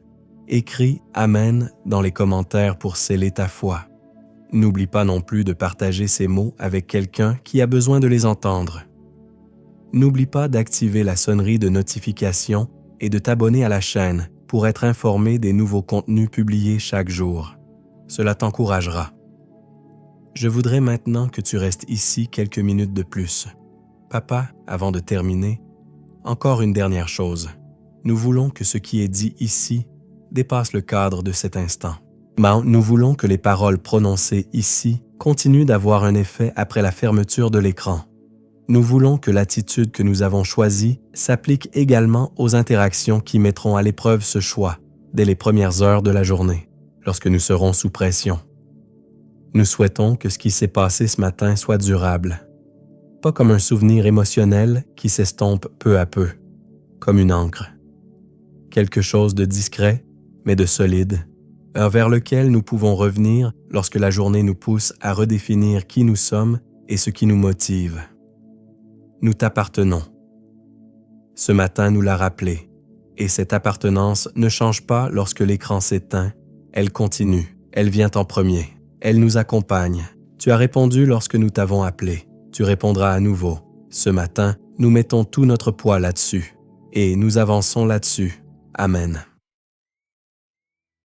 écris « Amen » dans les commentaires pour sceller ta foi. N'oublie pas non plus de partager ces mots avec quelqu'un qui a besoin de les entendre. N'oublie pas d'activer la sonnerie de notification et de t'abonner à la chaîne pour être informé des nouveaux contenus publiés chaque jour. Cela t'encouragera. Je voudrais maintenant que tu restes ici quelques minutes de plus. Papa, avant de terminer, encore une dernière chose. Nous voulons que ce qui est dit ici dépasse le cadre de cet instant. Mais nous voulons que les paroles prononcées ici continuent d'avoir un effet après la fermeture de l'écran. Nous voulons que l'attitude que nous avons choisie s'applique également aux interactions qui mettront à l'épreuve ce choix dès les premières heures de la journée, lorsque nous serons sous pression. Nous souhaitons que ce qui s'est passé ce matin soit durable, pas comme un souvenir émotionnel qui s'estompe peu à peu, comme une encre. Quelque chose de discret, mais de solide, vers lequel nous pouvons revenir lorsque la journée nous pousse à redéfinir qui nous sommes et ce qui nous motive. Nous t'appartenons. Ce matin nous l'a rappelé, et cette appartenance ne change pas lorsque l'écran s'éteint, elle continue, elle vient en premier, elle nous accompagne. Tu as répondu lorsque nous t'avons appelé, tu répondras à nouveau. Ce matin, nous mettons tout notre poids là-dessus, et nous avançons là-dessus. Amen.